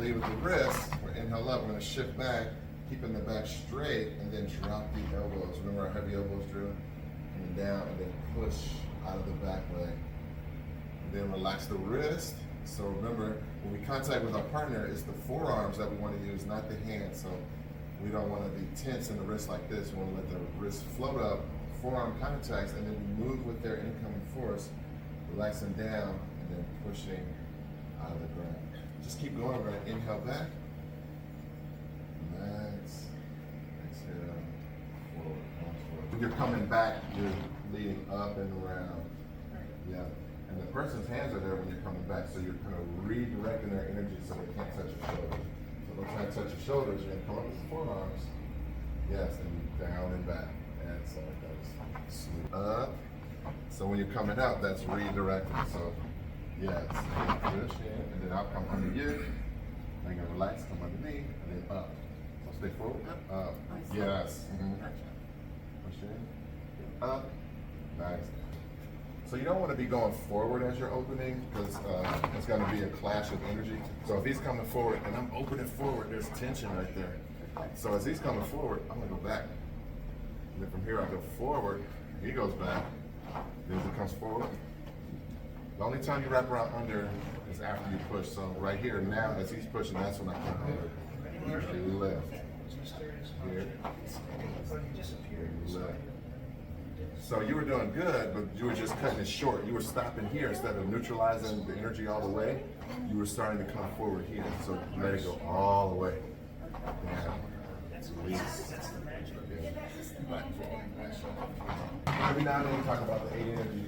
lead with the wrist. We're inhale up, we're gonna shift back, keeping the back straight, and then drop the elbows. Remember our heavy elbows drill? Coming down, and then push out of the back leg. And then relax the wrist. So remember, when we contact with our partner, it's the forearms that we want to use, not the hands. So we don't want to be tense in the wrist like this. We want to let the wrist float up, forearm contacts, and then we move with their incoming force, relaxing down, and then pushing out of the ground. Just keep going. We're going to inhale back. Relax. Exhale. Forward. When you're coming back, you're leading up and around. Yeah. And the person's hands are there when you're coming back, so you're kind of redirecting their energy so they can't touch your shoulders. So don't try to touch your shoulders. You're going to come up with the forearms. Yes, and down and back. And so that was swoop up. So when you're coming out, that's redirecting. So yes, push in, and then I'll come under you. Then you relax, come underneath, and then up. So stay forward, up. Yes. Push in, up. Nice. So you don't want to be going forward as you're opening, because it's going to be a clash of energy. So if he's coming forward and I'm opening forward, there's tension right there. So as he's coming forward, I'm going to go back. And then from here I go forward, he goes back. Then he comes forward. The only time you wrap around under is after you push. So right here now, as he's pushing, that's when I come under. Usually left. Here. Left. So you were doing good, but you were just cutting it short. You were stopping here instead of neutralizing the energy all the way. You were starting to come forward here. So let it go all the way. Down. Release. Every now and then we talk about the 8 energy.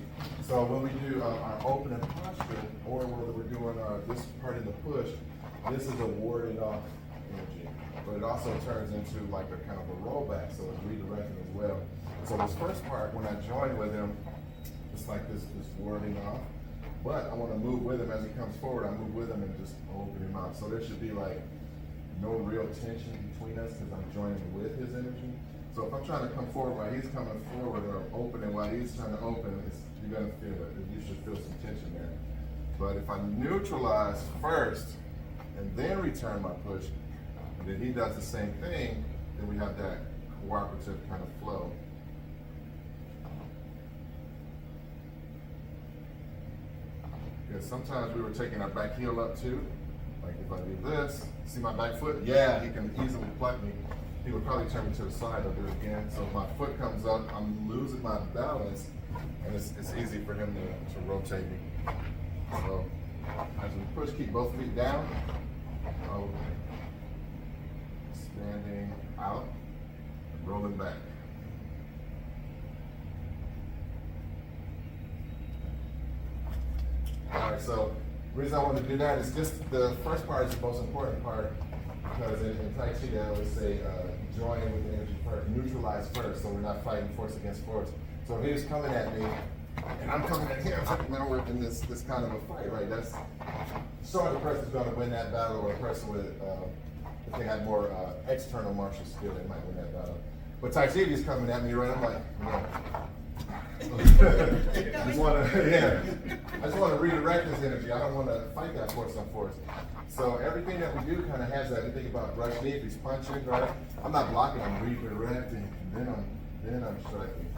So when we do our opening posture, or whether we're doing this part in the push, this is a warded off energy. But it also turns into like a kind of a rollback, so it's redirecting as well. So this first part, when I join with him, it's like this warding off. But I want to move with him as he comes forward. I move with him and just open him out. So there should be like no real tension between us because I'm joining with his energy. So if I'm trying to come forward while he's coming forward, or opening while he's trying to open, you're going to feel it. You should feel some tension there. But if I neutralize first and then return my push, and then he does the same thing, then we have that cooperative kind of flow. Because sometimes we were taking our back heel up too. Like if I do this, see my back foot? Yeah, he can easily pluck me. He would probably turn me to the side. I'll do it again. So if my foot comes up, I'm losing my balance, and it's easy for him to rotate me. So as we push, keep both feet down. Over. Standing out, and rolling back. All right, so the reason I want to do that is just the first part is the most important part, because in Tai Chi they always say join with the energy first, neutralize first, so we're not fighting force against force. So if he was coming at me, and I'm coming at him, now we're in this kind of a fight, right? That's sure the person's going to win that battle, or a person with, if they had more external martial skill, they might win that battle. But Tai Chi is coming at me, right? I'm like, I just want to redirect this energy. I don't want to fight that force on force. So everything that we do kind of has that. We think about brush knee, if he's punching, right? I'm not blocking, I'm redirecting, and then I'm striking.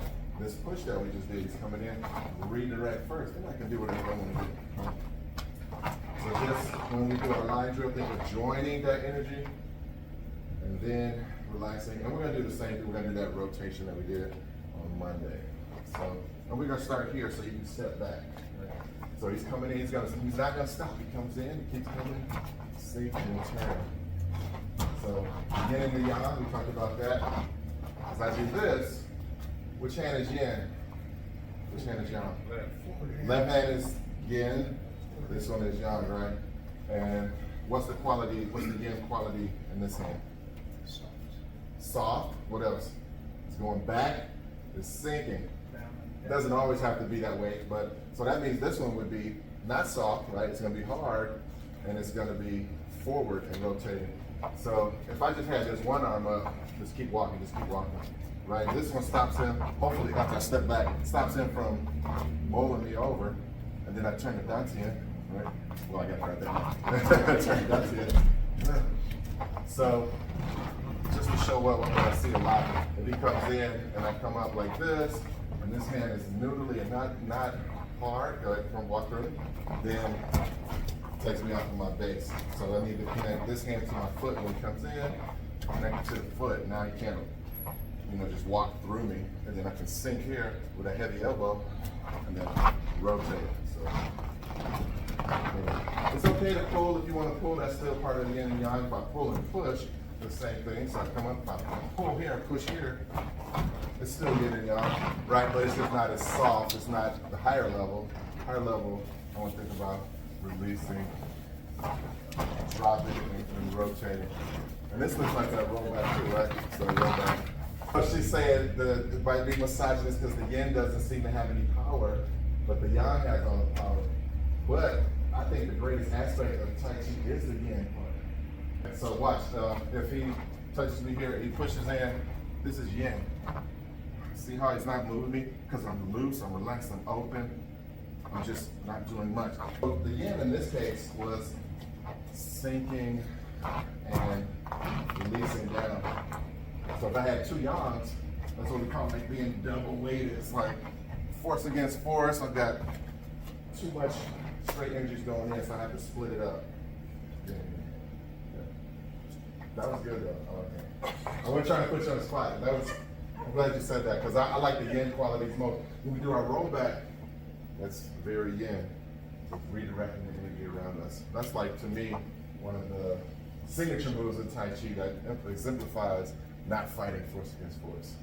This push that we just did, he's coming in, redirect first, then I can do whatever I want to do. So just when we do our line drill thing, we're joining that energy, and then relaxing. And we're going to do the same thing. We're going to do that rotation that we did on Monday. So, and we're going to start here so you can step back. Right? So he's coming in, he's not going to stop. He comes in, he keeps coming, safe and turn. So yin and the yang, we talked about that. As I do this, which hand is yin? Which hand is yang? Left hand is yin, this one is yang, right? And what's the yin quality in this hand? Soft. What else? It's going back, it's sinking. It doesn't always have to be that way, but so that means this one would be not soft, right? It's going to be hard, and it's going to be forward and rotating. So if I just had this one arm up, just keep walking, right? This one stops him, hopefully after I step back, stops him from bowling me over, and then I turn it down to him, right? Well, I got it right there. Turn it down to him, So, just to show what I see a lot, if he comes in and I come up like this, and this hand is noodly and not hard, like from walk through, then takes me off of my base. So I need to connect this hand to my foot when he comes in, connect it to the foot. Now he can't, just walk through me, and then I can sink here with a heavy elbow, and then rotate. So it's okay to pull if you want to pull. That's still part of the yin and yang. If I pull and push, the same thing. So I come up, I pull here, push here. It's still yin and yang, right? But it's just not as soft. It's not the higher level. Higher level, I want to think about releasing, dropping, and rotating. And this looks like a rollback too, right? So rollback. But she's saying it might be misogynist because the yin doesn't seem to have any power, but the yang has all the power. But I think the greatest aspect of Tai Chi is the yin part. So watch, if he touches me here, he pushes in, this is yin. See how he's not moving me? Because I'm loose, I'm relaxed, I'm open. I'm just not doing much. So the yin in this case was sinking and releasing down. So if I had two yangs, that's what we call like being double weighted. It's like force against force. I've got too much straight energies going in, so I have to split it up. Yeah. That was good though. I like that. I wasn't trying to put you on the spot. I'm glad you said that because I like the yin qualities most. When we do our rollback, that's very yin. It's redirecting the energy around us. That's like, to me, one of the signature moves in Tai Chi that exemplifies not fighting force against force.